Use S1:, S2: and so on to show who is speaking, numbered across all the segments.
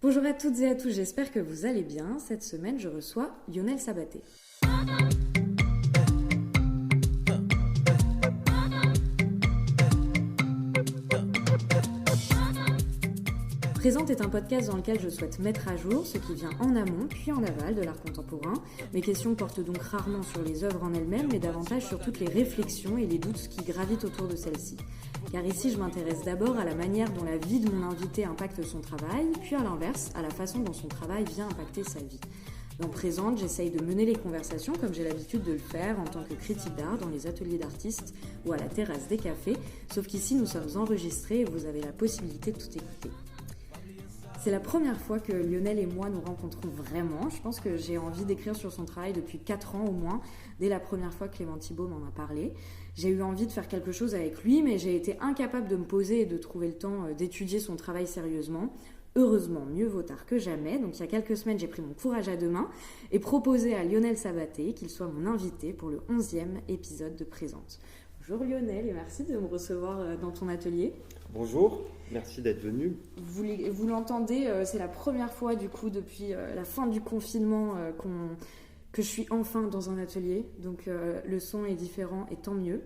S1: Bonjour à toutes et à tous, j'espère que vous allez bien. Cette semaine, je reçois Lionel Sabaté. Présente est un podcast dans lequel je souhaite mettre à jour ce qui vient en amont puis en aval de l'art contemporain. Mes questions portent donc rarement sur les œuvres en elles-mêmes, mais davantage sur toutes les réflexions et les doutes qui gravitent autour de celles-ci. Car ici, je m'intéresse d'abord à la manière dont la vie de mon invité impacte son travail, puis à l'inverse, à la façon dont son travail vient impacter sa vie. Dans Présente, j'essaye de mener les conversations comme j'ai l'habitude de le faire en tant que critique d'art dans les ateliers d'artistes ou à la terrasse des cafés, sauf qu'ici nous sommes enregistrés et vous avez la possibilité de tout écouter. C'est la première fois que Lionel et moi nous rencontrons vraiment. Je pense que j'ai envie d'écrire sur son travail depuis 4 ans au moins, dès la première fois que Clément Thibault m'en a parlé. J'ai eu envie de faire quelque chose avec lui, mais j'ai été incapable de me poser et de trouver le temps d'étudier son travail sérieusement. Heureusement, mieux vaut tard que jamais. Donc il y a quelques semaines, j'ai pris mon courage à deux mains et proposé à Lionel Sabaté qu'il soit mon invité pour le 11e épisode de Présente. Bonjour Lionel et merci de me recevoir dans ton atelier.
S2: Bonjour, merci d'être venu.
S1: Vous l'entendez, c'est la première fois du coup depuis la fin du confinement que je suis enfin dans un atelier. Donc le son est différent et tant mieux.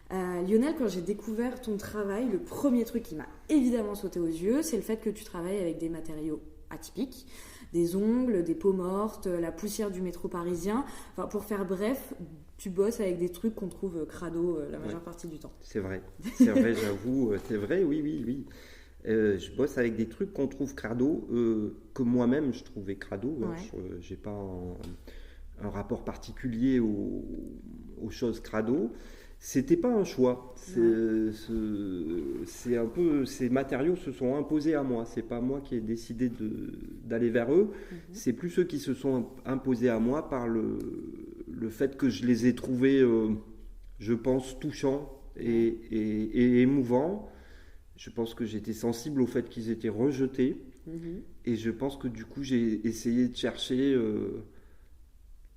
S1: Lionel, quand j'ai découvert ton travail, le premier truc qui m'a évidemment sauté aux yeux, c'est le fait que tu travailles avec des matériaux atypiques, des ongles, des peaux mortes, la poussière du métro parisien. Enfin, pour faire bref, tu bosses avec des trucs qu'on trouve crado la majeure partie du temps.
S2: C'est vrai, j'avoue, c'est vrai, oui. Je bosse avec des trucs qu'on trouve crado, que moi-même je trouvais crado. Ouais. J'ai pas un rapport particulier aux choses crado. C'était pas un choix. C'est un peu, ces matériaux se sont imposés à moi. C'est pas moi qui ai décidé d'aller vers eux. C'est plus eux qui se sont imposés à moi par le fait que je les ai trouvés, je pense, touchants et émouvants. Je pense que j'étais sensible au fait qu'ils étaient rejetés. Et je pense que du coup, j'ai essayé de chercher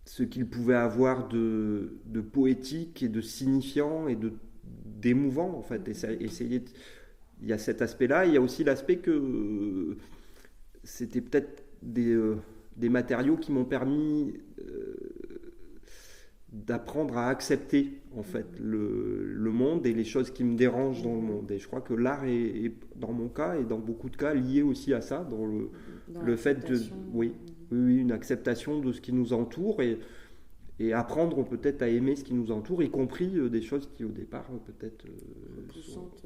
S2: ce qu'il pouvait avoir de poétique et de signifiant et d'émouvant, en fait. Il y a cet aspect-là. Il y a aussi l'aspect que c'était peut-être des matériaux qui m'ont permis d'apprendre à accepter, en fait, le monde et les choses qui me dérangent dans le monde. Et je crois que l'art est dans mon cas et dans beaucoup de cas, lié aussi à ça, dans le fait de... Oui, une acceptation de ce qui nous entoure et apprendre peut-être à aimer ce qui nous entoure, y compris des choses qui au départ peut-être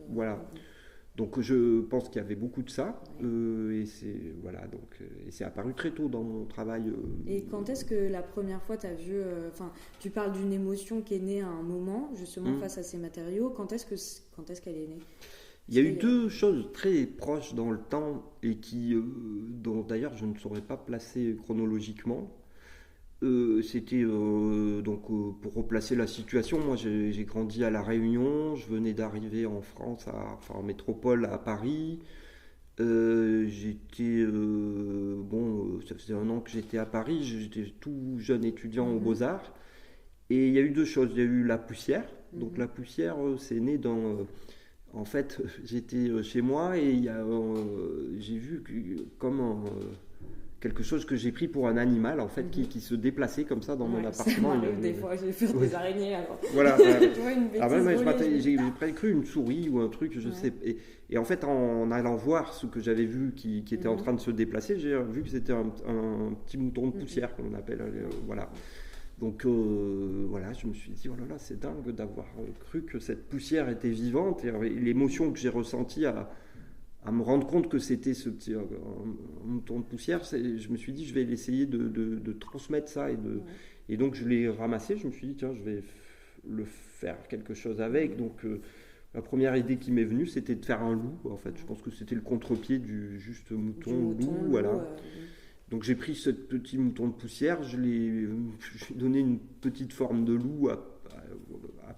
S2: voilà. Donc je pense qu'il y avait beaucoup de ça et c'est apparu très tôt dans mon travail.
S1: Et quand est-ce que la première fois tu as vu tu parles d'une émotion qui est née à un moment justement face à ces matériaux, quand est-ce qu'elle est née?
S2: Il y a eu deux choses très proches dans le temps et dont d'ailleurs je ne saurais pas placer chronologiquement. C'était pour replacer la situation, moi j'ai grandi à La Réunion, je venais d'arriver en France, en métropole à Paris. Ça faisait 1 an que j'étais à Paris, j'étais tout jeune étudiant aux Beaux-Arts. Et il y a eu deux choses, il y a eu la poussière. Donc la poussière, c'est né dans... En fait, j'étais chez moi et j'ai vu quelque chose que j'ai pris pour un animal, en fait, qui se déplaçait comme ça dans mon appartement.
S1: Ça m'arrive des fois, j'ai fait des araignées. Alors.
S2: Voilà.
S1: Tu vois, une bêtise
S2: j'ai presque cru une souris ou un truc, je sais. Et en fait, en allant voir ce que j'avais vu qui était en train de se déplacer, j'ai vu que c'était un petit mouton de poussière, comme on appelle. Voilà. Donc je me suis dit, oh là là, c'est dingue d'avoir cru que cette poussière était vivante. Et l'émotion que j'ai ressentie à me rendre compte que c'était ce petit mouton de poussière, je me suis dit, je vais essayer de transmettre ça. Et donc, je l'ai ramassé. Je me suis dit, tiens, je vais le faire quelque chose avec. Donc, la première idée qui m'est venue, c'était de faire un loup. En fait, je pense que c'était le contre-pied du juste loup. Voilà. Donc j'ai pris ce petit mouton de poussière, je lui ai donné une petite forme de loup à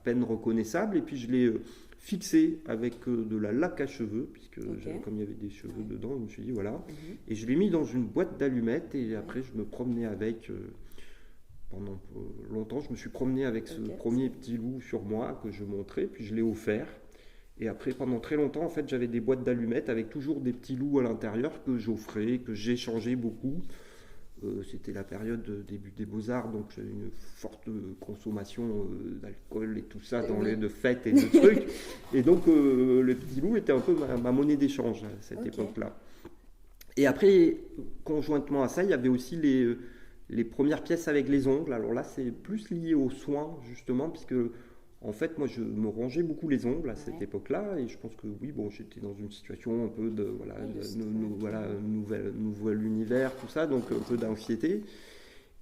S2: peine reconnaissable, et puis je l'ai fixé avec de la laque à cheveux, puisque comme il y avait des cheveux dedans, je me suis dit voilà, et je l'ai mis dans une boîte d'allumettes, et après je me promenais avec, pendant longtemps, je me suis promené avec ce premier petit loup sur moi que je montrais, puis je l'ai offert. Et après, pendant très longtemps, en fait, j'avais des boîtes d'allumettes avec toujours des petits loups à l'intérieur que j'offrais, que j'échangeais beaucoup. C'était la période début des Beaux-Arts, donc j'avais une forte consommation d'alcool et tout ça, de fêtes et de trucs. Et donc, le petit loup était un peu ma monnaie d'échange à cette époque-là. Et après, conjointement à ça, il y avait aussi les premières pièces avec les ongles. Alors là, c'est plus lié aux soins, justement, puisque en fait, moi, je me rongeais beaucoup les ongles à cette époque-là, et je pense que oui, bon, j'étais dans une situation un peu de nouvel univers, tout ça, donc un peu d'anxiété.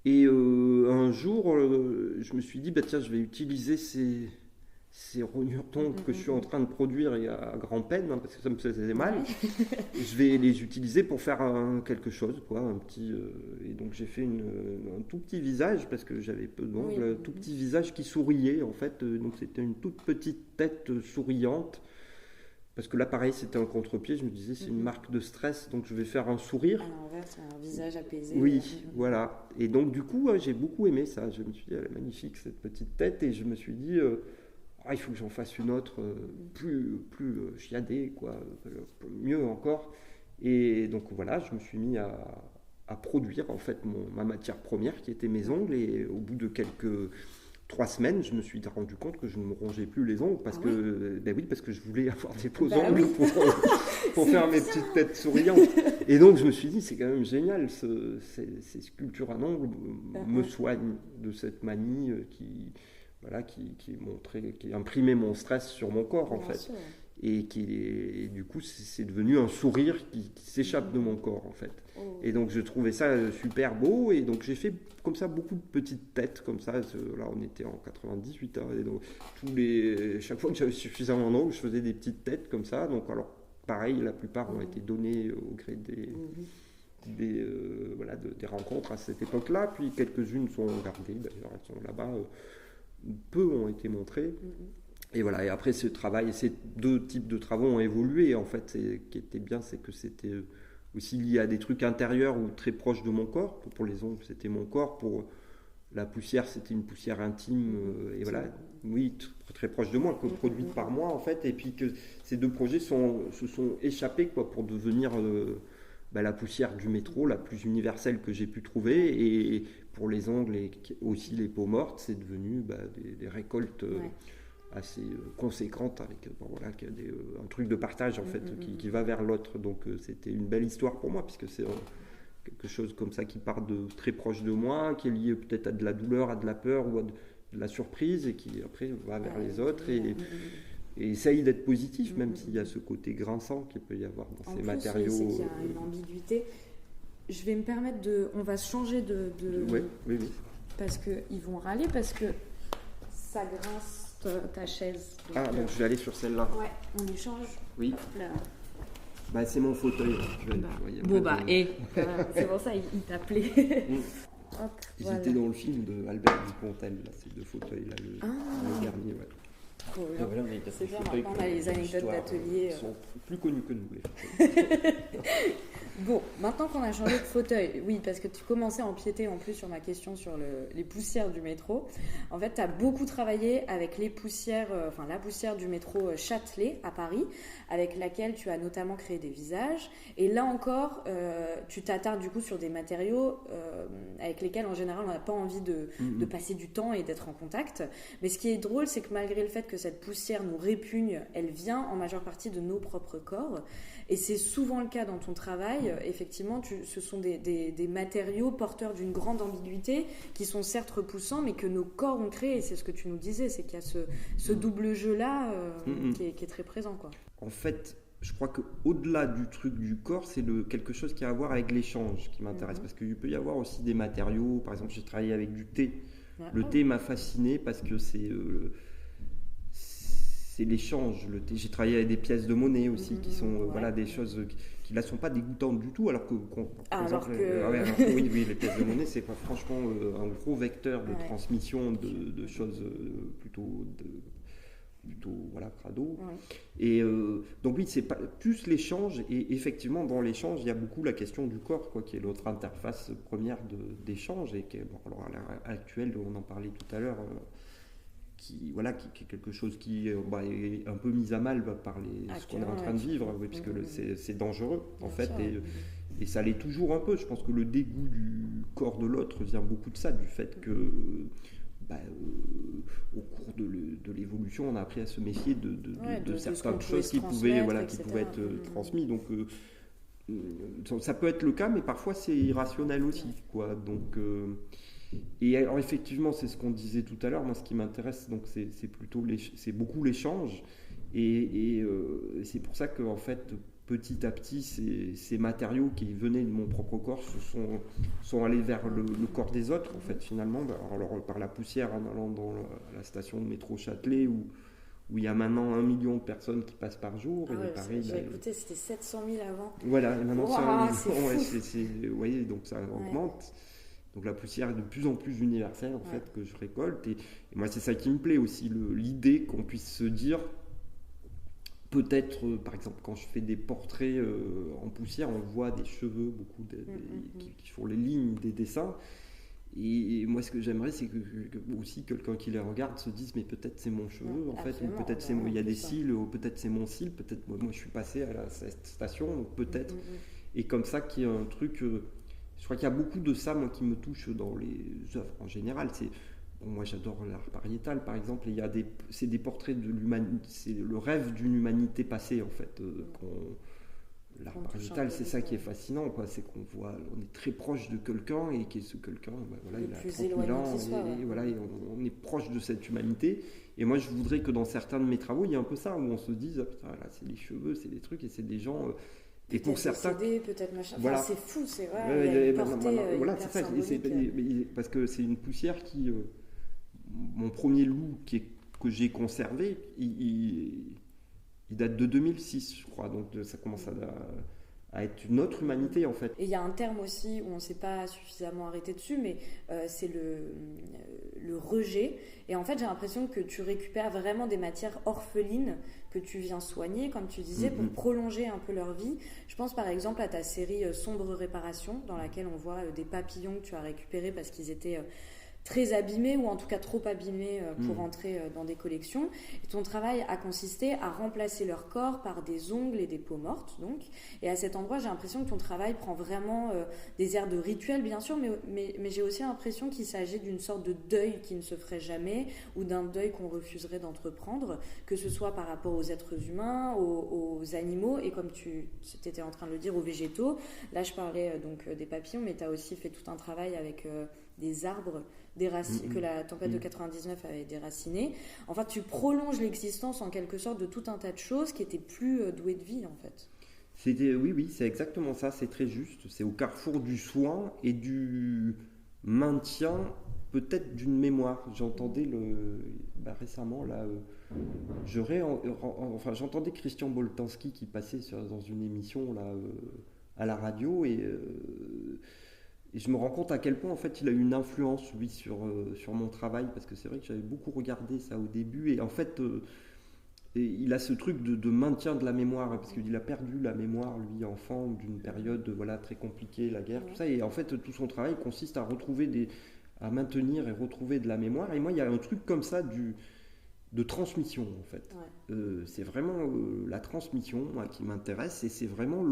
S2: Et un jour, je me suis dit, bah tiens, je vais utiliser ces rognures d'ongles que je suis en train de produire et à grand-peine, parce que ça me faisait mal. Je vais les utiliser pour faire quelque chose, quoi, un petit. Et donc j'ai fait un tout petit visage, parce que j'avais peu d'ongles, tout petit visage qui souriait, en fait. Donc c'était une toute petite tête souriante. Parce que là, pareil, c'était un contre-pied. Je me disais, c'est une marque de stress, donc je vais faire un sourire.
S1: À l'envers, c'est un visage apaisé.
S2: Oui, voilà. Et donc, du coup, j'ai beaucoup aimé ça. Je me suis dit, elle est magnifique, cette petite tête. Et je me suis dit, il faut que j'en fasse une autre plus chiadée, quoi, mieux encore. Et donc, voilà, je me suis mis à produire, en fait, ma matière première, qui était mes ongles. Et au bout de 3 semaines, je me suis rendu compte que je ne me rongeais plus les ongles parce que je voulais avoir des beaux ongles pour faire mes petites têtes souriantes. Et donc je me suis dit, c'est quand même génial, ces sculptures à ongles me soignent de cette manie qui imprimait mon stress sur mon corps, en fait. Et du coup, c'est devenu un sourire qui s'échappe de mon corps, en fait. Et donc, je trouvais ça super beau. Et donc, j'ai fait comme ça beaucoup de petites têtes, comme ça. Là, on était en 98. Hein, et donc, chaque fois que j'avais suffisamment d'ongles, je faisais des petites têtes comme ça. Donc, alors, pareil, la plupart ont été données au gré des rencontres à cette époque-là. Puis, quelques-unes sont gardées. D'ailleurs, elles sont là-bas. Peu ont été montrées. Et voilà, et après ce travail, ces deux types de travaux ont évolué. En fait, ce qui était bien, c'est que c'était aussi lié à des trucs intérieurs ou très proches de mon corps. Pour les ongles, c'était mon corps. Pour la poussière, c'était une poussière intime. Et voilà, oui, très proche de moi, produite par moi, en fait. Et puis que ces deux projets se sont échappés, quoi, pour devenir la poussière du métro, la plus universelle que j'ai pu trouver. Et pour les ongles et aussi les peaux mortes, c'est devenu des récoltes assez conséquente avec un truc de partage, en fait, qui va vers l'autre. Donc c'était une belle histoire pour moi, puisque c'est quelque chose comme ça qui part de très proche de moi, qui est lié peut-être à de la douleur, à de la peur ou à de la surprise, et qui après va vers les autres et essaye d'être positif, même s'il y a ce côté grinçant qu'il peut y avoir dans ces matériaux.
S1: C'est qu'il y a une ambiguïté. Je vais me permettre on va changer de...
S2: Oui.
S1: Parce qu'ils vont râler, parce que ça grince ta chaise.
S2: Donc je vais aller sur celle-là.
S1: Ouais, on échange.
S2: Oui. C'est mon fauteuil.
S1: C'est pour ça il t'appelait.
S2: Ils étaient dans le film de Albert Dupontel, là, ces deux fauteuils-là, le dernier.
S1: Cool. C'est bien, maintenant on a les anecdotes d'atelier.
S2: Ils sont plus connus que nous, les fauteuils.
S1: Bon, maintenant qu'on a changé de fauteuil, oui, parce que tu commençais à empiéter en plus sur ma question sur les poussières du métro. En fait, tu as beaucoup travaillé avec les poussières, la poussière du métro Châtelet à Paris, avec laquelle tu as notamment créé des visages. Et là encore, tu t'attardes du coup sur des matériaux avec lesquels en général on n'a pas envie de passer du temps et d'être en contact. Mais ce qui est drôle, c'est que malgré le fait que cette poussière nous répugne, elle vient en majeure partie de nos propres corps. Et c'est souvent le cas dans ton travail. Effectivement, ce sont des matériaux porteurs d'une grande ambiguïté qui sont certes repoussants, mais que nos corps ont créé. Et c'est ce que tu nous disais, c'est qu'il y a ce double jeu-là qui est très présent, quoi.
S2: En fait, je crois qu'au-delà du truc du corps, c'est quelque chose qui a à voir avec l'échange qui m'intéresse. Parce qu'il peut y avoir aussi des matériaux. Par exemple, j'ai travaillé avec du thé. Le thé m'a fasciné parce que c'est l'échange. J'ai travaillé avec des pièces de monnaie aussi qui sont des choses qui ne sont pas dégoûtantes du tout, alors que oui, les pièces de monnaie, c'est franchement un gros vecteur de transmission de choses plutôt crado. Et donc oui, c'est pas plus l'échange, et effectivement dans l'échange il y a beaucoup la question du corps, quoi, qui est notre interface première d'échange, et qui alors à l'heure actuelle, on en parlait tout à l'heure, qui est quelque chose qui est un peu mis à mal par ce qu'on est en train de vivre, puisque c'est dangereux en fait, et ça l'est toujours un peu. Je pense que le dégoût du corps de l'autre vient beaucoup de ça, du fait que au cours de l'évolution, on a appris à se méfier de certaines choses qui pouvaient être transmises. Donc ça peut être le cas, mais parfois c'est irrationnel aussi, quoi. Donc et alors effectivement, c'est ce qu'on disait tout à l'heure. Moi, ce qui m'intéresse, donc c'est beaucoup l'échange, et c'est pour ça que en fait, petit à petit, ces matériaux qui venaient de mon propre corps sont allés vers le corps des autres, en fait, finalement. Alors par la poussière, en allant dans la station de métro Châtelet, où il y a maintenant 1 million de personnes qui passent par jour.
S1: J'ai écouté, c'était 700 000 avant.
S2: Voilà, et maintenant c'est 1 million.
S1: C'est fou.
S2: Vous voyez, donc ça augmente. Donc la poussière est de plus en plus universelle, en fait, que je récolte. Et moi, c'est ça qui me plaît aussi, l'idée qu'on puisse se dire, peut-être, par exemple, quand je fais des portraits en poussière, on voit des cheveux, beaucoup qui font les lignes des dessins. Et moi, ce que j'aimerais, c'est que aussi quelqu'un qui les regarde se dise, mais peut-être c'est mon cheveu, en fait, ou peut-être il y a des cils, ou peut-être c'est mon cil, peut-être moi je suis passé à cette station, donc peut-être. Et comme ça, qu'il y a un truc. Je crois qu'il y a beaucoup de ça, moi, qui me touche dans les œuvres en général. Moi, j'adore l'art pariétal, par exemple. C'est des portraits de l'humanité. C'est le rêve d'une humanité passée, en fait. L'art pariétal, c'est ça qui est fascinant, quoi. C'est qu'on est très proche de quelqu'un, et que ce quelqu'un, il a 30 000 ans, et on est proche de cette humanité. Et moi, je voudrais que dans certains de mes travaux, il y ait un peu ça, où on se dise, là, c'est les cheveux, c'est des trucs, et c'est des gens. Et pour certains,
S1: peut-être machin. Voilà. Enfin, c'est fou, c'est vrai. Il y a une portée hyper symbolique.
S2: Parce que c'est une poussière qui, mon premier loup que j'ai conservé, il date de 2006, je crois. Donc ça commence à être une autre humanité, en fait.
S1: Et il y a un terme aussi où on ne s'est pas suffisamment arrêté dessus, mais c'est le rejet. Et en fait, j'ai l'impression que tu récupères vraiment des matières orphelines que tu viens soigner, comme tu disais, pour prolonger un peu leur vie. Je pense par exemple à ta série Sombre Réparation, dans laquelle on voit des papillons que tu as récupérés parce qu'ils étaient très abîmés, ou en tout cas trop abîmés pour entrer dans des collections. Et ton travail a consisté à remplacer leur corps par des ongles et des peaux mortes, donc. Et à cet endroit, j'ai l'impression que ton travail prend vraiment des airs de rituel, bien sûr, mais j'ai aussi l'impression qu'il s'agit d'une sorte de deuil qui ne se ferait jamais, ou d'un deuil qu'on refuserait d'entreprendre, que ce soit par rapport aux êtres humains, aux animaux, et comme tu étais en train de le dire, aux végétaux. Là, je parlais donc des papillons, mais tu as aussi fait tout un travail avec des arbres que la tempête de 99 avait déracinés. Enfin, tu prolonges l'existence en quelque sorte de tout un tas de choses qui étaient plus douées de vie, en fait.
S2: Oui, c'est exactement ça, c'est très juste. C'est au carrefour du soin et du maintien, peut-être d'une mémoire. J'entendais récemment, là, j'entendais Christian Boltanski qui passait dans une émission là, à la radio, et je me rends compte à quel point, en fait, il a eu une influence, lui, sur mon travail, parce que c'est vrai que j'avais beaucoup regardé ça au début, et en fait, il a ce truc de maintien de la mémoire, parce qu'il a perdu la mémoire, lui, enfant, d'une période très compliquée, la guerre, tout ça, et en fait, tout son travail consiste à maintenir et retrouver de la mémoire, et moi, il y a un truc comme ça de transmission, en fait. C'est vraiment la transmission, moi, qui m'intéresse, et c'est vraiment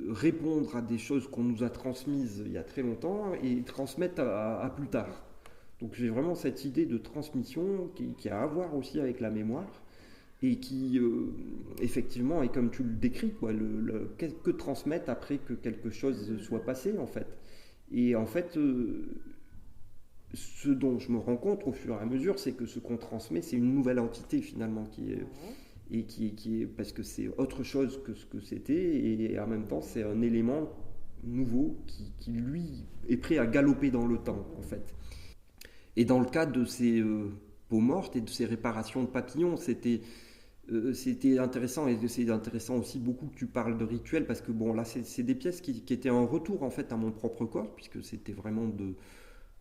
S2: répondre à des choses qu'on nous a transmises il y a très longtemps et transmettre à plus tard. Donc j'ai vraiment cette idée de transmission qui a à voir aussi avec la mémoire, et qui effectivement, et comme tu le décris, quoi, que transmettre après que quelque chose soit passé, en fait. Et en fait, ce dont je me rends compte au fur et à mesure, c'est que ce qu'on transmet, c'est une nouvelle entité finalement qui est parce que c'est autre chose que ce que c'était, et en même temps c'est un élément nouveau qui lui est prêt à galoper dans le temps, en fait. Et dans le cas de ces peaux mortes et de ces réparations de papillons, c'était intéressant, et c'est intéressant aussi beaucoup que tu parles de rituel, parce que bon, là c'est des pièces qui étaient un retour, en fait, à mon propre corps, puisque c'était vraiment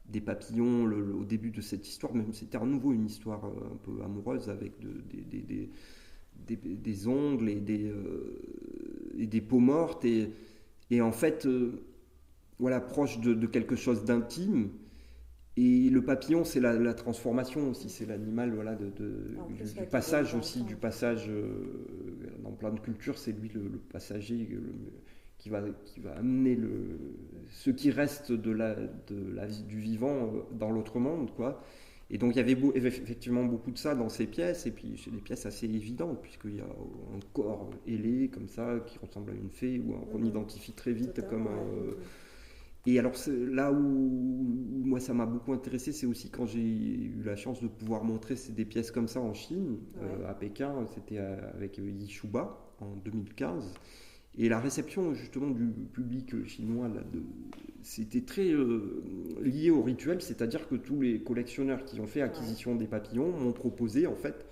S2: des papillons au début de cette histoire, même c'était à nouveau une histoire un peu amoureuse avec des ongles et des peaux mortes, et en fait proche de quelque chose d'intime, Et le papillon, c'est la transformation aussi, c'est l'animal voilà, du passage aussi, du passage dans plein de cultures, c'est lui le passager qui va amener ce qui reste de la vie du vivant dans l'autre monde, quoi. Et donc il y avait effectivement beaucoup de ça dans ces pièces, et puis c'est des pièces assez évidentes, puisqu'il y a un corps ailé comme ça, qui ressemble à une fée, ou qu'on identifie très vite comme un... Et alors là où moi ça m'a beaucoup intéressé, c'est aussi quand j'ai eu la chance de pouvoir montrer des pièces comme ça en Chine, à Pékin, c'était avec Yishuba en 2015. Et la réception justement du public chinois, c'était très lié au rituel, c'est-à-dire que tous les collectionneurs qui ont fait acquisition des papillons m'ont proposé en fait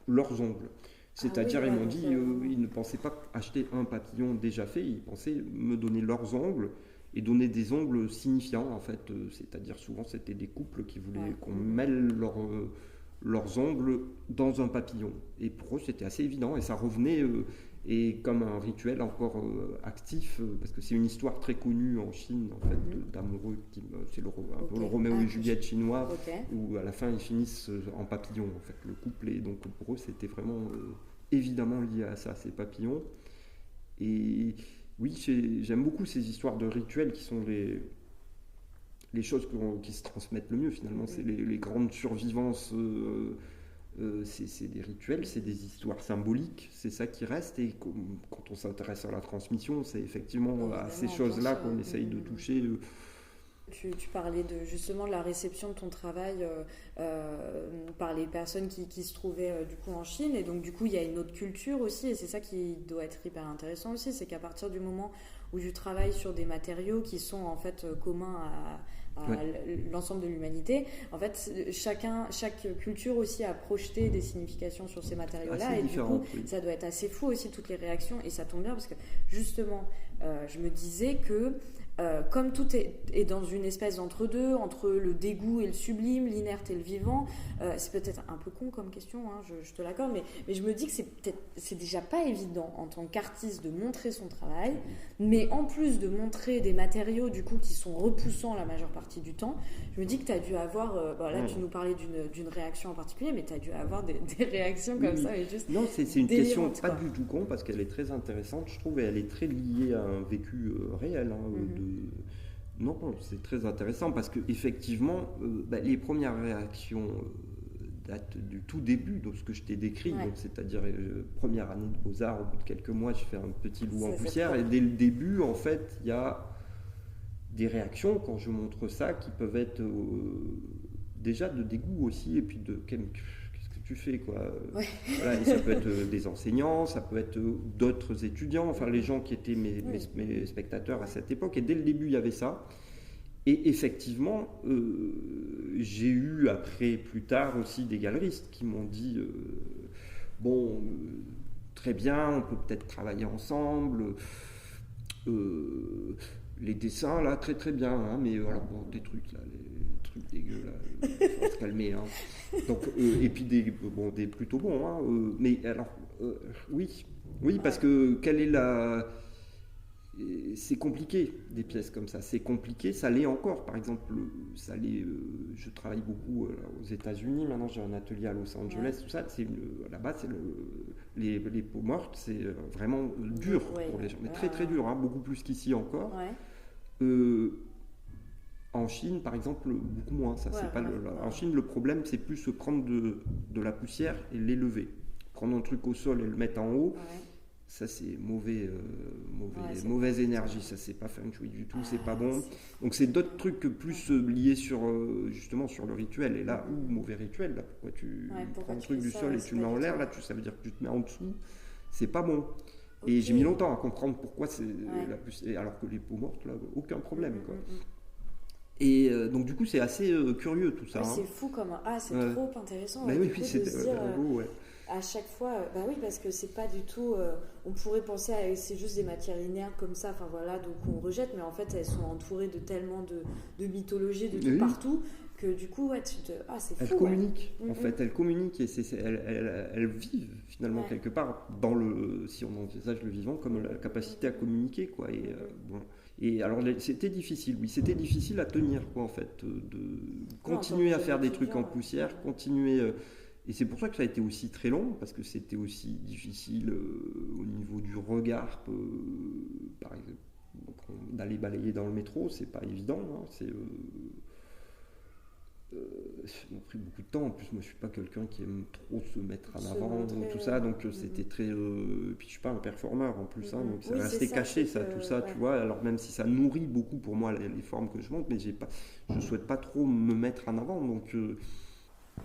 S2: leurs ongles. C'est-à-dire ils m'ont dit, ils ne pensaient pas acheter un papillon déjà fait, ils pensaient me donner leurs ongles et donner des ongles signifiants en fait, c'est-à-dire souvent c'était des couples qui voulaient qu'on mêle leurs ongles dans un papillon. Et pour eux c'était assez évident et ça revenait et comme un rituel encore actif, parce que c'est une histoire très connue en Chine en fait, d'amoureux, c'est un peu le Roméo et Juliette chinois, où à la fin ils finissent en papillon en fait, le couple, et donc pour eux c'était vraiment évidemment lié à ça, ces papillons. Et oui, j'aime beaucoup ces histoires de rituels qui sont les choses qui se transmettent le mieux finalement, c'est les grandes survivances. C'est des rituels, c'est des histoires symboliques, c'est ça qui reste, et quand on s'intéresse à la transmission, c'est effectivement à ces choses-là qu'on essaye de toucher.
S1: Tu parlais justement de la réception de ton travail par les personnes qui se trouvaient du coup en Chine, et donc du coup il y a une autre culture aussi, et c'est ça qui doit être hyper intéressant aussi, c'est qu'à partir du moment où tu travailles sur des matériaux qui sont en fait communs à l'ensemble de l'humanité, en fait chaque culture aussi a projeté des significations sur ces matériaux-là, et du coup ça doit être assez fou aussi toutes les réactions, et ça tombe bien parce que justement je me disais que comme tout est dans une espèce d'entre-deux, entre le dégoût et le sublime, l'inerte et le vivant, c'est peut-être un peu con comme question, hein, je te l'accorde, mais je me dis que c'est déjà pas évident en tant qu'artiste de montrer son travail, mais en plus de montrer des matériaux du coup qui sont repoussants la majeure partie du temps, je me dis que tu as dû avoir, là tu nous parlais d'une réaction en particulier, mais tu as dû avoir des réactions comme ça. Et juste
S2: non, c'est une question pas du tout con, parce qu'elle est très intéressante, je trouve, et elle est très liée à un vécu réel, Non, c'est très intéressant parce que effectivement, les premières réactions datent du tout début de ce que je t'ai décrit, donc, c'est-à-dire première année de Beaux-Arts, au bout de quelques mois, je fais un petit loup en poussière, et dès le début, en fait, il y a des réactions quand je montre ça qui peuvent être déjà de dégoût aussi, et puis de tu fais quoi. Voilà, et ça peut être des enseignants, ça peut être d'autres étudiants, enfin les gens qui étaient mes spectateurs à cette époque, et dès le début il y avait ça, et effectivement j'ai eu après plus tard aussi des galeristes qui m'ont dit très bien, on peut peut-être travailler ensemble, les dessins là très très bien, hein, mais voilà, des trucs là, dégueu là, faut se calmer, hein. Donc et puis des plutôt bons, hein, mais alors oui parce que quelle est c'est compliqué des pièces comme ça, c'est compliqué, ça l'est encore, par exemple ça l'est, je travaille beaucoup aux États-Unis, maintenant j'ai un atelier à Los Angeles, tout ça, là-bas c'est les peaux mortes, c'est vraiment dur pour les gens, mais très très dur, hein, beaucoup plus qu'ici encore. En Chine, par exemple, beaucoup moins. Ça, c'est pas en Chine, le problème, c'est plus se prendre de la poussière et l'élever. Prendre un truc au sol et le mettre en haut, ça, c'est mauvaise énergie. Ça, c'est pas feng shui du tout, c'est pas bon. Donc, c'est d'autres trucs plus liés justement sur le rituel. Et là, mauvais rituel, là, pourquoi tu prends un truc du sol et tu le mets en l'air, là, ça veut dire que tu te mets en dessous. C'est pas bon. Et j'ai mis longtemps à comprendre pourquoi c'est la poussière. Alors que les peaux mortes, là, aucun problème, quoi. Et donc du coup c'est assez curieux tout ça.
S1: C'est fou comme c'est trop intéressant.
S2: Oui, c'est beau,
S1: à chaque fois, oui, parce que c'est pas du tout. On pourrait penser c'est juste des matières linéaires comme ça, enfin voilà, donc on rejette, mais en fait elles sont entourées de tellement de mythologie de tout partout que du coup c'est fou.
S2: Elles communiquent, en fait, elles communiquent, et elles vivent finalement quelque part dans si on envisage le vivant comme la capacité à communiquer, quoi. Et alors c'était difficile, oui, c'était difficile à tenir quoi en fait, de continuer à faire des trucs en poussière, continuer. Et c'est pour ça que ça a été aussi très long, parce que c'était aussi difficile au niveau du regard, par exemple, d'aller balayer dans le métro, c'est pas évident, hein, ça m'a pris beaucoup de temps. En plus, moi, je suis pas quelqu'un qui aime trop se mettre en avant, tout ça. Donc, c'était très. Puis, je suis pas un performeur en plus, hein, donc ça restait caché, tout ça, tu vois. Alors, même si ça nourrit beaucoup pour moi les formes que je monte, mais je souhaite pas trop me mettre en avant. Donc.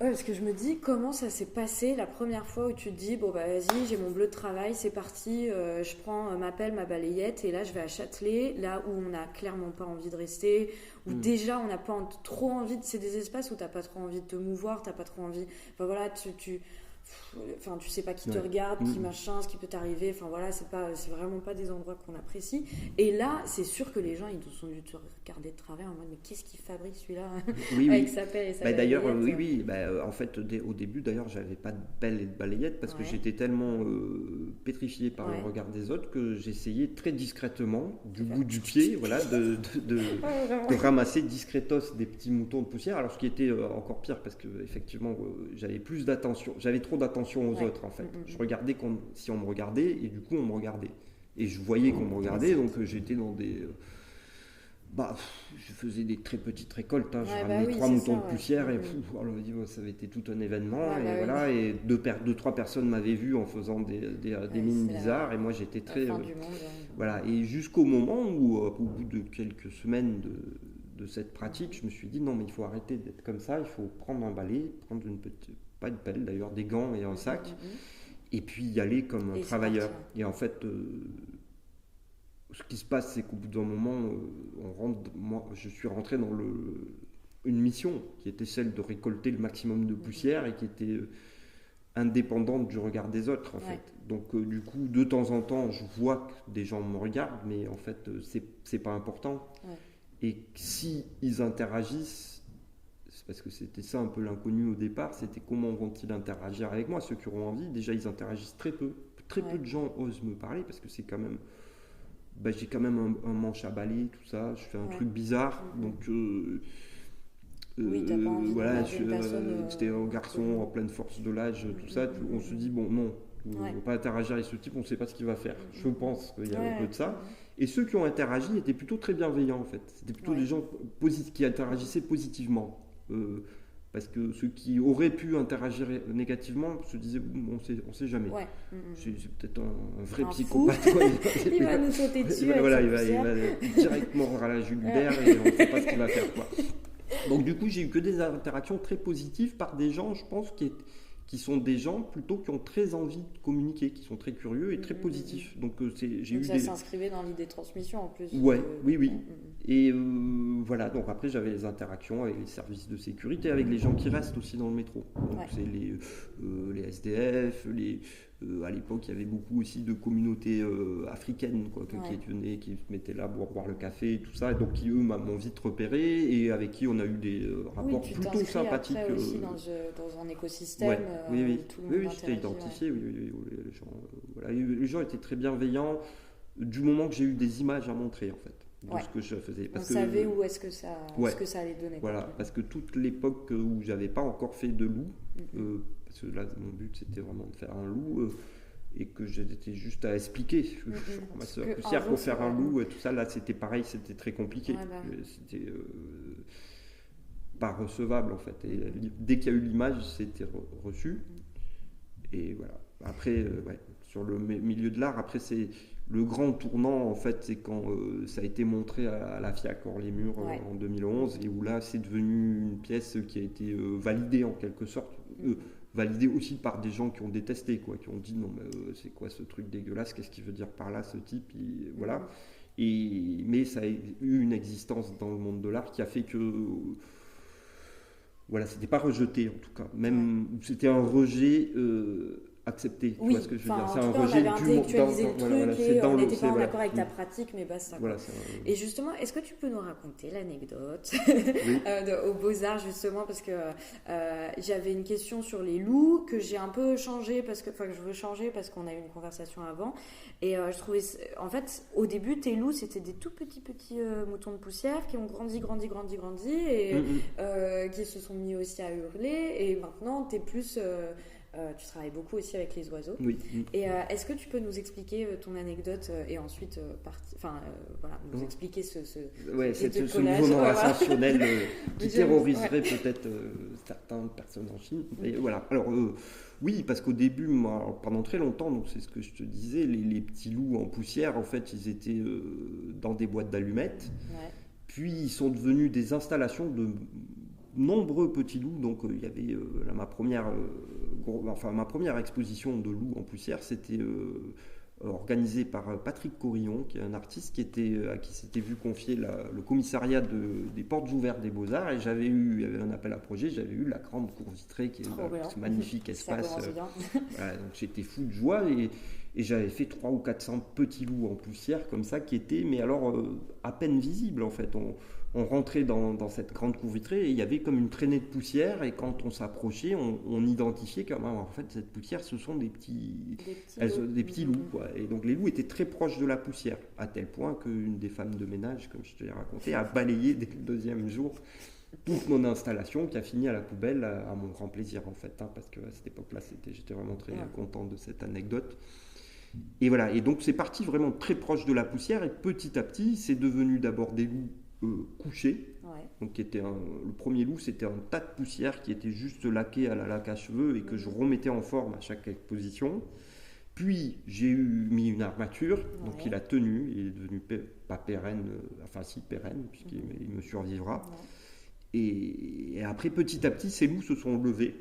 S1: Ouais, parce que je me dis, comment ça s'est passé la première fois où tu te dis, bon bah vas-y, j'ai mon bleu de travail, c'est parti, je prends ma pelle, ma balayette, et là je vais à Châtelet, là où on n'a clairement pas envie de rester, où déjà on n'a pas trop envie, c'est des espaces où t'as pas trop envie de te mouvoir, t'as pas trop envie, enfin voilà, enfin tu sais pas qui te regarde, qui machin, ce qui peut t'arriver, enfin voilà, c'est vraiment pas des endroits qu'on apprécie. Et là c'est sûr que les gens ils sont dû te regarder de travers en mode mais qu'est-ce qu'il fabrique celui-là avec sa pelle et sa balayette.
S2: D'ailleurs en fait au début d'ailleurs j'avais pas de pelle et de balayette parce que j'étais tellement pétrifié par le regard des autres que j'essayais très discrètement du bout du pied de ramasser discretos des petits moutons de poussière. Alors ce qui était encore pire parce que effectivement j'avais trop d'attention aux autres en fait. Je regardais si on me regardait et du coup on me regardait. Et je voyais qu'on me regardait, donc j'étais dans des... je faisais des très petites récoltes, hein. J'ai ramené 3 moutons de poussière et ça avait été tout un événement. Et 2-3 personnes m'avaient vu en faisant des mines bizarres et moi j'étais très... Voilà, et jusqu'au moment où, au bout de quelques semaines de cette pratique, je me suis dit non mais il faut arrêter d'être comme ça, il faut prendre un balai, prendre pas une pelle d'ailleurs, des gants et un sac, et puis y aller comme un travailleur. Et en fait, ce qui se passe, c'est qu'au bout d'un moment, je suis rentré dans une mission qui était celle de récolter le maximum de poussière et qui était indépendante du regard des autres en fait. Donc du coup, de temps en temps, je vois que des gens me regardent, mais en fait, c'est pas important. Et si ils interagissent, c'est parce que c'était ça un peu l'inconnu au départ, c'était comment vont-ils interagir avec moi, ceux qui auront envie. Déjà, ils interagissent très peu. Très peu de gens osent me parler parce que c'est quand même... j'ai quand même un manche à balai, tout ça. Je fais un truc bizarre, donc...
S1: t'as pas envie
S2: c'était un garçon en pleine force de l'âge, tout ça. On se dit, bon, non, on ne va pas interagir avec ce type, on ne sait pas ce qu'il va faire. Je pense qu'il y a un peu de ça. Et ceux qui ont interagi étaient plutôt très bienveillants, en fait. C'était plutôt des gens qui interagissaient positivement. Parce que ceux qui auraient pu interagir négativement se disaient on sait jamais. C'est peut-être un vrai psychopathe.
S1: Il va nous sauter dessus.
S2: Il va directement à la jugulaire et on ne sait pas ce qu'il va faire, quoi. Donc du coup j'ai eu que des interactions très positives par des gens, je pense, qui sont des gens plutôt qui ont très envie de communiquer, qui sont très curieux et très positifs. Donc
S1: ça s'inscrivait dans l'idée de transmission en plus.
S2: Oui. Et voilà, donc après j'avais les interactions avec les services de sécurité, avec les gens qui restent aussi dans le métro. Donc c'est les SDF, à l'époque il y avait beaucoup aussi de communautés africaines qui venaient, qui se mettaient là pour boire le café et tout ça, et donc qui eux m'ont vite repéré et avec qui on a eu des rapports plutôt sympathiques.
S1: Après aussi dans un écosystème. Tout le monde
S2: j'étais identifié. Les gens, les gens étaient très bienveillants du moment que j'ai eu des images à montrer en fait. De ce que je faisais.
S1: On savait où est-ce que ça allait donner.
S2: Voilà, parce que toute l'époque où j'avais pas encore fait de loup, parce que là mon but c'était vraiment de faire un loup et que j'étais juste à expliquer. Ma soeur poussière pour faire un loup et tout ça, là c'était pareil, c'était très compliqué. C'était pas recevable en fait. Et dès qu'il y a eu l'image, c'était reçu. Et voilà. Après, sur le milieu de l'art, après c'est. Le grand tournant, en fait, c'est quand ça a été montré à la FIAC Hors-les-Murs en 2011, et où là, c'est devenu une pièce qui a été validée en quelque sorte, validée aussi par des gens qui ont détesté, qui ont dit non, mais c'est quoi ce truc dégueulasse, qu'est-ce qu'il veut dire par là, ce type, et voilà. Mais ça a eu une existence dans le monde de l'art qui a fait que voilà, c'était pas rejeté en tout cas, même c'était un rejet accepté.
S1: Oui,
S2: tu vois ce que je veux dire. C'est un
S1: on
S2: rejet
S1: avait intellectualisé le truc et on n'était pas en accord avec ta pratique, mais basta.
S2: Voilà,
S1: et justement, est-ce que tu peux nous raconter l'anecdote
S2: oui.
S1: Aux Beaux-Arts, justement, parce que j'avais une question sur les loups que j'ai un peu changé, que je veux changer parce qu'on a eu une conversation avant. Et je trouvais, en fait, au début, tes loups, c'était des tout petits moutons de poussière qui ont grandi et qui se sont mis aussi à hurler. Et maintenant, t'es plus... tu travailles beaucoup aussi avec les oiseaux.
S2: Oui.
S1: Et est-ce que tu peux nous expliquer ton anecdote et ensuite nous expliquer ce
S2: mouvement ascensionnel qui terroriserait peut-être certaines personnes en Chine. Et voilà. Alors oui, parce qu'au début, moi, pendant très longtemps, donc c'est ce que je te disais, les petits loups en poussière, en fait, ils étaient dans des boîtes d'allumettes. Ouais. Puis ils sont devenus des installations de nombreux petits loups. Donc il y avait ma première exposition de loups en poussière, c'était organisée par Patrick Corillon, qui est un artiste à qui s'était vu confier le commissariat des portes ouvertes des Beaux-Arts, et il y avait un appel à projet, j'avais eu la grande cour vitrée qui est ce magnifique espace. Voilà, donc j'étais fou de joie et j'avais fait 300 ou 400 petits loups en poussière comme ça qui étaient, mais alors à peine visibles en fait. On rentrait dans cette grande cour vitrée et il y avait comme une traînée de poussière, et quand on s'approchait, on identifiait en fait cette poussière, ce sont des petits loups, quoi. Et donc les loups étaient très proches de la poussière, à tel point qu'une des femmes de ménage, comme je te l'ai raconté, a balayé dès le deuxième jour toute mon installation, qui a fini à la poubelle, à mon grand plaisir en fait, parce qu'à cette époque-là, j'étais vraiment très content de cette anecdote. Et voilà, et donc c'est parti vraiment très proche de la poussière, et petit à petit, c'est devenu d'abord des loups couché. Ouais. Donc le premier loup, c'était un tas de poussière qui était juste laqué à la laque à cheveux et que je remettais en forme à chaque exposition. Puis j'ai mis une armature, donc il a tenu, il est devenu pas pérenne, pérenne, puisqu'il me survivra. Ouais. Et après, petit à petit, ces loups se sont levés.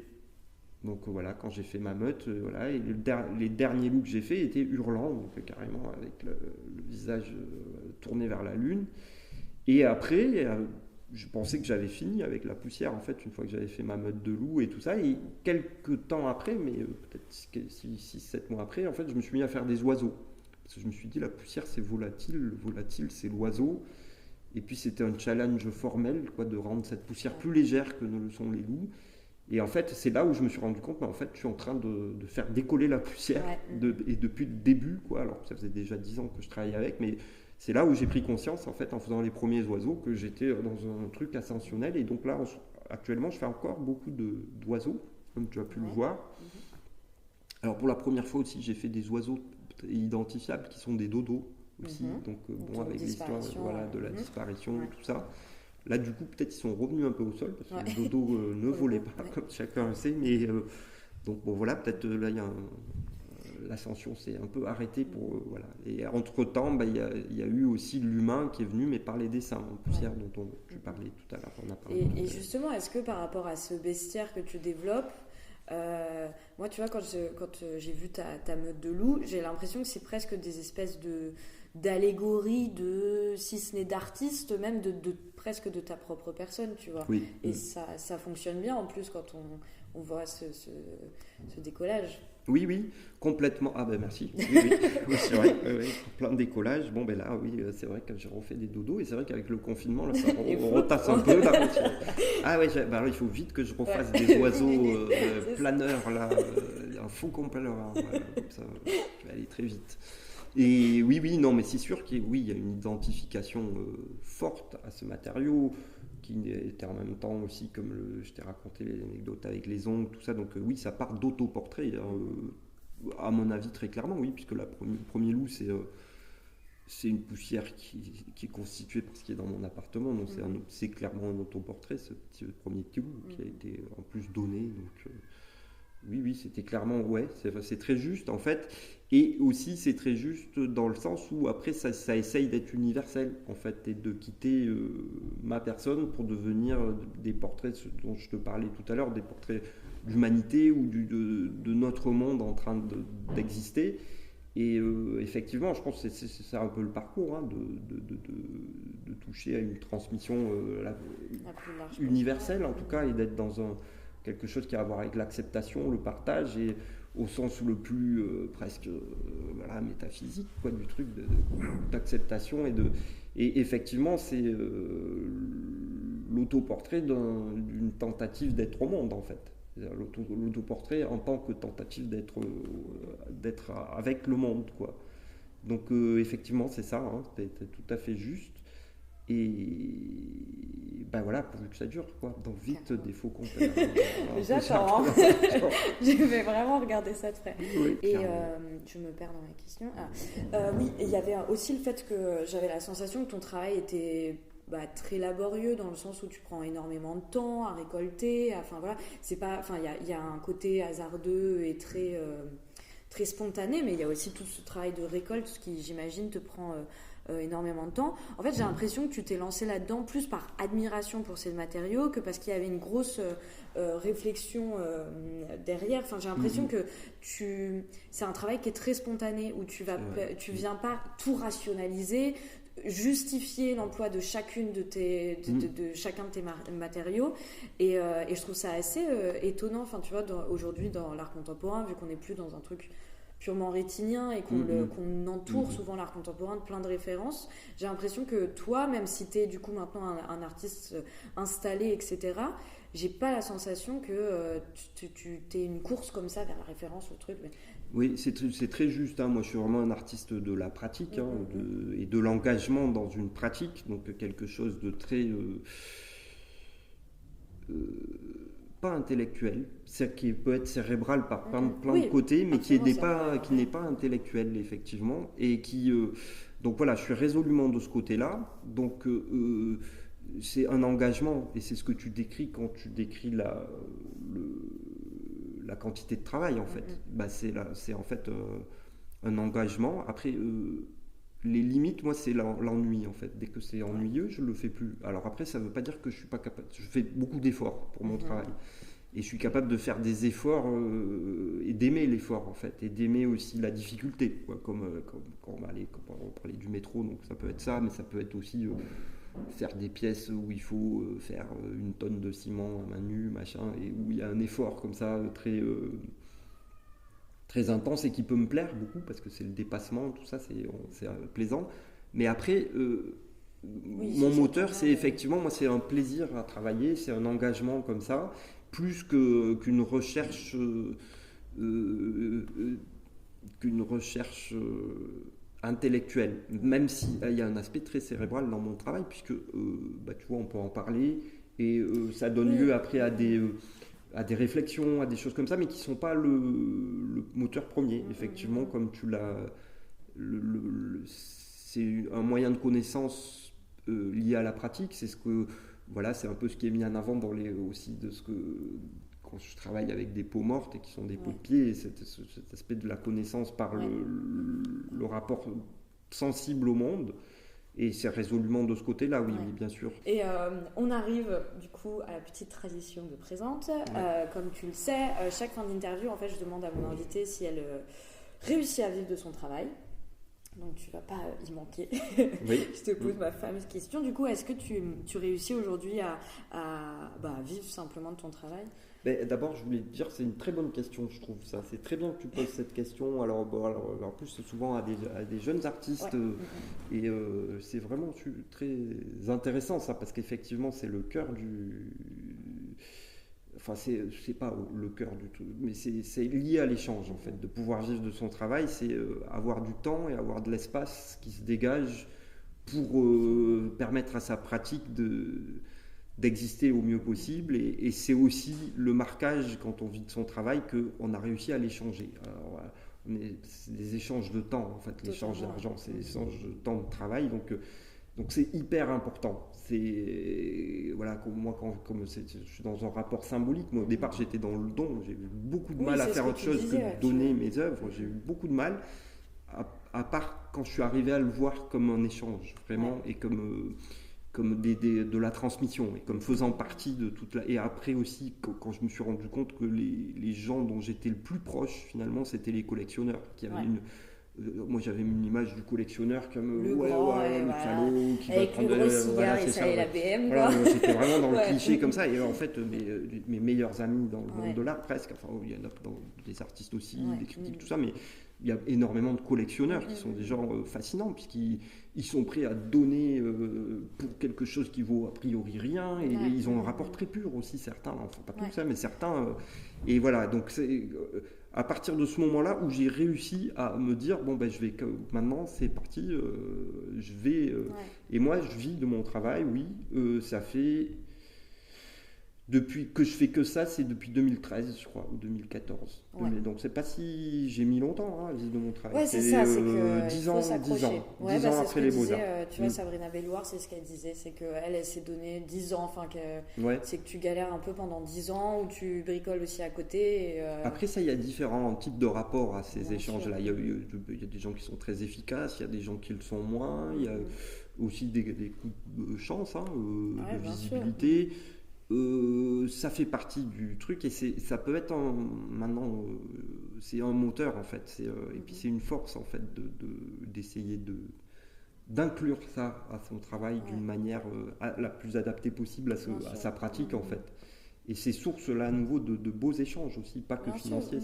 S2: Donc voilà, quand j'ai fait ma meute, et les derniers loups que j'ai faits étaient hurlants, donc carrément avec le visage tourné vers la lune. Et après, je pensais que j'avais fini avec la poussière, en fait, une fois que j'avais fait ma meute de loups et tout ça. Et quelques temps après, mais peut-être 6-7 mois après, en fait, je me suis mis à faire des oiseaux. Parce que je me suis dit, la poussière, c'est volatile. Le volatile, c'est l'oiseau. Et puis, c'était un challenge formel, de rendre cette poussière plus légère que ne le sont les loups. Et en fait, c'est là où je me suis rendu compte, mais en fait, je suis en train de faire décoller la poussière. Ouais. Et depuis le début, alors ça faisait déjà 10 ans que je travaillais avec, mais... C'est là où j'ai pris conscience, en fait, en faisant les premiers oiseaux, que j'étais dans un truc ascensionnel. Et donc là, actuellement, je fais encore beaucoup d'oiseaux, comme tu as pu le voir. Alors pour la première fois aussi, j'ai fait des oiseaux identifiables qui sont des dodos aussi. Donc avec l'histoire de la disparition et tout ça. Là, du coup, peut-être ils sont revenus un peu au sol, parce que les dodos ne volaient pas, comme chacun le sait. Mais donc voilà, peut-être là, il y a l'ascension s'est un peu arrêtée pour voilà. Et entre-temps, il y a eu aussi l'humain qui est venu, mais par les dessins en poussière dont tu parlais tout à l'heure.
S1: Et justement, est-ce que par rapport à ce bestiaire que tu développes, moi, tu vois, quand j'ai vu ta meute de loups, j'ai l'impression que c'est presque des espèces d'allégories, si ce n'est d'artistes, même de presque de ta propre personne, tu vois.
S2: Oui.
S1: Et ça fonctionne bien en plus quand on voit ce décollage.
S2: Oui, complètement. Ah ben merci. Oui, c'est vrai. Oui, plein de décollages. Bon ben là, oui, c'est vrai que j'ai refait des dodos, et c'est vrai qu'avec le confinement, là, ça retasse un peu. Là, ah ouais, alors, il faut vite que je refasse des oiseaux planeurs là, un faux complaneur. Voilà, comme ça, je vais aller très vite. Et oui, non, mais c'est sûr qu'il y a une identification forte à ce matériau, qui était en même temps aussi, comme je t'ai raconté les anecdotes avec les ongles, tout ça. Donc oui, ça part d'autoportrait, à mon avis, très clairement, oui, puisque le premier loup, c'est une poussière qui est constituée par ce qui est dans mon appartement. Donc c'est clairement un autoportrait, ce premier petit loup, qui a été en plus donné. Donc oui, c'était clairement, c'est très juste en fait. Et aussi, c'est très juste dans le sens où après, ça essaye d'être universel en fait, et de quitter ma personne pour devenir des portraits dont je te parlais tout à l'heure, des portraits d'humanité ou de notre monde en train d'exister. Et effectivement, je pense que c'est un peu le parcours, de toucher à une transmission universelle en tout cas, et d'être dans quelque chose qui a à voir avec l'acceptation, le partage. Et au sens le plus presque métaphysique quoi, du truc d'acceptation et effectivement c'est l'autoportrait d'une tentative d'être au monde en fait. L'autoportrait en tant que tentative d'être avec le monde quoi. Donc effectivement c'est ça, hein, t'es tout à fait juste. Et ben voilà, pourvu que ça dure, quoi. Donc vite, des faux comptes.
S1: J'attends. Hein. Je vais vraiment regarder ça de près.
S2: Oui,
S1: et je me perds dans la question. Oui, il y avait aussi le fait que j'avais la sensation que ton travail était très laborieux dans le sens où tu prends énormément de temps à récolter. Enfin voilà, c'est pas. Enfin, il y a un côté hasardeux et très très spontané, mais il y a aussi tout ce travail de récolte qui, j'imagine, te prend énormément de temps. En fait, j'ai l'impression que tu t'es lancé là-dedans plus par admiration pour ces matériaux que parce qu'il y avait une grosse réflexion derrière. Enfin, j'ai l'impression que c'est un travail qui est très spontané, où tu viens pas tout rationaliser, justifier l'emploi de chacune de chacun de tes matériaux et je trouve ça assez étonnant. Enfin, tu vois, aujourd'hui dans l'art contemporain, vu qu'on n'est plus dans un truc purement rétinien et qu'on entoure souvent l'art contemporain de plein de références, j'ai l'impression que toi, même si tu es du coup maintenant un artiste installé, etc., j'ai pas la sensation que tu aies une course comme ça vers la référence, le truc. Mais...
S2: Oui, c'est très juste. Hein. Moi, je suis vraiment un artiste de la pratique et de l'engagement dans une pratique, donc quelque chose de très... pas intellectuel, c'est qui peut être cérébral par plein de côtés, mais qui n'est pas intellectuel effectivement, et qui donc voilà, je suis résolument de ce côté-là. Donc c'est un engagement, et c'est ce que tu décris quand tu décris la quantité de travail en fait. C'est en fait un engagement. Après les limites, moi, c'est l'ennui en fait. Dès que c'est ennuyeux, je le fais plus. Alors après, ça veut pas dire que je suis pas capable. Je fais beaucoup d'efforts pour mon travail. Et je suis capable de faire des efforts et d'aimer l'effort en fait. Et d'aimer aussi la difficulté. Quoi. Comme quand on parlait du métro, donc ça peut être ça, mais ça peut être aussi faire des pièces où il faut faire 1 tonne de ciment à main nue, machin, et où il y a un effort comme ça très... très intense et qui peut me plaire beaucoup parce que c'est le dépassement, tout ça, c'est plaisant. Mais après, mon moteur, c'est effectivement, moi, c'est un plaisir à travailler, c'est un engagement comme ça, plus qu'une recherche, intellectuelle. Même s'il y a un aspect très cérébral dans mon travail, puisque, tu vois, on peut en parler et ça donne lieu après à des réflexions, à des choses comme ça, mais qui ne sont pas le moteur premier. Effectivement, comme tu l'as... c'est un moyen de connaissance lié à la pratique. C'est c'est un peu ce qui est mis en avant aussi de ce que... Quand je travaille avec des peaux mortes et qui sont des peaux de pied, et cet aspect de la connaissance par le rapport sensible au monde. Et c'est résolument de ce côté-là, oui, bien sûr.
S1: Et on arrive du coup à la petite tradition de présente. Comme tu le sais, chaque fin d'interview, en fait, je demande à mon invité si elle réussit à vivre de son travail. Donc tu vas pas y manquer.
S2: Oui.
S1: Je te pose ma fameuse question. Du coup, est-ce que tu réussis aujourd'hui à vivre simplement de ton travail ?
S2: D'abord, je voulais te dire, c'est une très bonne question, je trouve ça. C'est très bien que tu poses cette question. Alors en plus, c'est souvent à des jeunes artistes. Et c'est vraiment très intéressant, ça, parce qu'effectivement, c'est le cœur du... Enfin, c'est pas le cœur du tout, mais c'est lié à l'échange, en fait. De pouvoir vivre de son travail, c'est avoir du temps et avoir de l'espace qui se dégage pour permettre à sa pratique d'exister au mieux possible, et c'est aussi le marquage quand on vit de son travail qu'on a réussi à l'échanger. Alors, c'est des échanges de temps en fait, l'échange d'argent, c'est l'échange de temps de travail, donc c'est hyper important. C'est moi comme je suis dans un rapport symbolique. Moi, au départ j'étais dans le don, j'ai eu beaucoup de mal à faire autre chose que de donner mes œuvres. J'ai eu beaucoup de mal, à part quand je suis arrivé à le voir comme un échange vraiment, et comme de la transmission, et comme faisant partie de toute et après aussi quand je me suis rendu compte que les gens dont j'étais le plus proche finalement, c'était les collectionneurs qui avaient moi j'avais une image du collectionneur comme
S1: le grand,
S2: le salaud qui va prendre
S1: le gros cigare et ça et la BM.
S2: Voilà, j'étais vraiment dans le cliché comme ça. Et en fait, mes meilleurs amis dans le monde de l'art, presque, enfin, il y en a dans des artistes aussi, des critiques, tout ça, mais il y a énormément de collectionneurs qui sont des gens fascinants, puisqu'ils sont prêts à donner pour quelque chose qui vaut a priori rien, et ils ont un rapport très pur aussi, certains, enfin pas tous ça, mais certains. Et voilà, donc c'est à partir de ce moment-là où j'ai réussi à me dire, bon ben maintenant c'est parti, je vais... Et moi je vis de mon travail, oui, ça fait... Depuis que je fais que ça, c'est depuis 2013, je crois, ou 2014. Donc c'est pas si j'ai mis longtemps à vivre de mon travail.
S1: Ouais, c'est ça, c'est que
S2: 10 ans, 10 ans,
S1: ouais,
S2: 10 ans après les Beaux-Arts.
S1: Tu vois, Sabrina Belloir, c'est ce qu'elle disait, c'est qu'elle s'est donné 10 ans, enfin c'est que tu galères un peu pendant 10 ans, où tu bricoles aussi à côté.
S2: Après ça, il y a différents types de rapports à ces échanges-là. Il y a des gens qui sont très efficaces, il y a des gens qui le sont moins, il y a aussi des coups de chance, de visibilité. Ça fait partie du truc et ça peut être maintenant c'est un moteur en fait et puis c'est une force en fait d'essayer d'inclure ça à son travail d'une manière la plus adaptée possible à sa pratique en fait, et c'est source là à nouveau de beaux échanges aussi, pas que financiers.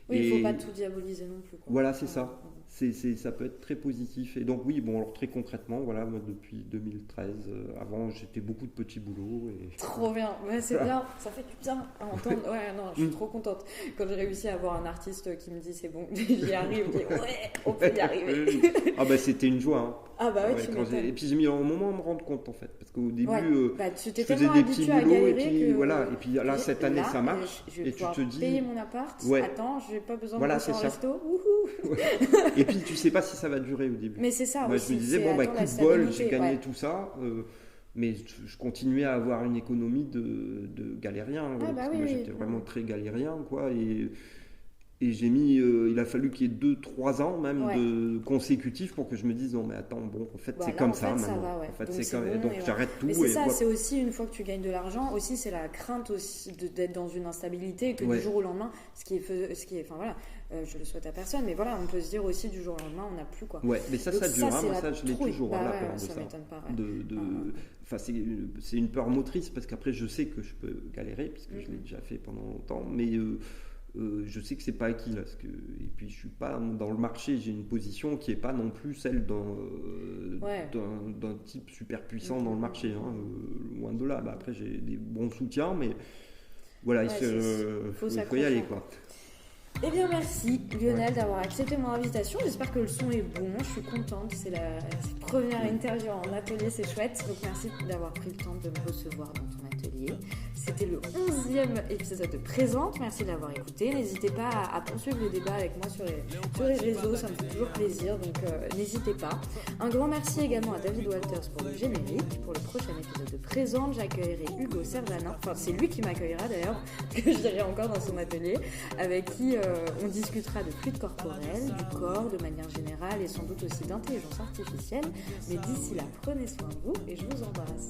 S1: Oui, il ne faut pas tout diaboliser non plus, quoi.
S2: Voilà, c'est ça. Ça peut être très positif. Et donc, oui, bon, alors très concrètement, voilà, moi depuis 2013, avant j'étais beaucoup de petits boulots.
S1: Trop bien, c'est bien, ça fait du bien à entendre. Ouais, non, je suis trop contente. Quand j'ai réussi à avoir un artiste qui me dit c'est bon, j'y arrive, je dis on peut y arriver.
S2: Ah bah c'était une joie. Hein.
S1: Ah bah ouais, tu m'étonnes.
S2: Et puis j'ai mis un moment à me rendre compte en fait, parce qu'au début,
S1: tu t'es
S2: je faisais des petits boulots et puis
S1: voilà.
S2: Et puis là cette année ça marche.
S1: Je vais
S2: et tu te dis
S1: payer mon appart. Attends, je n'ai pas besoin de passer en resto.
S2: Et puis tu sais pas si ça va durer au début.
S1: Mais c'est ça.
S2: Moi je me disais bon bah coup de bol, j'ai gagné tout ça. Mais je continuais à avoir une économie de galérien. Parce que moi j'étais vraiment très galérien, quoi. Et j'ai mis, il a fallu qu'il y ait 2-3 ans même de consécutifs pour que je me dise non mais attends, bon en fait c'est comme ça maintenant. En fait c'est comme donc j'arrête tout.
S1: Mais c'est ça, c'est aussi une fois que tu gagnes de l'argent, aussi c'est la crainte aussi d'être dans une instabilité et que du jour au lendemain, ce qui est, enfin voilà, je le souhaite à personne, mais voilà, on peut se dire aussi du jour au lendemain on n'a plus quoi.
S2: Ouais, mais ça dure, moi ça je l'ai toujours la peur de
S1: ça. M'étonne pas.
S2: Enfin c'est une peur motrice parce qu'après je sais que je peux galérer puisque je l'ai déjà fait pendant longtemps, mais je sais que c'est pas acquis là, et puis je suis pas dans le marché, j'ai une position qui est pas non plus celle d'un type super puissant dans le marché, loin de là. Après j'ai des bons soutiens, mais voilà, il faut y aller quoi.
S1: Eh bien merci Lionel d'avoir accepté mon invitation, j'espère que le son est bon, je suis contente, c'est la première interview en atelier, c'est chouette, donc merci d'avoir pris le temps de me recevoir dans ton atelier. C'était le 11e épisode de Présente, merci de l'avoir écouté, n'hésitez pas à poursuivre le débat avec moi sur les réseaux, ça me fait toujours plaisir, donc n'hésitez pas. Un grand merci également à David Walters pour le générique. Pour le prochain épisode de Présente, j'accueillerai Hugo Servanin, enfin c'est lui qui m'accueillera d'ailleurs, que je dirai encore dans son atelier, avec qui on discutera de fluide corporel, du corps de manière générale et sans doute aussi d'intelligence artificielle. Mais d'ici là, prenez soin de vous et je vous embrasse.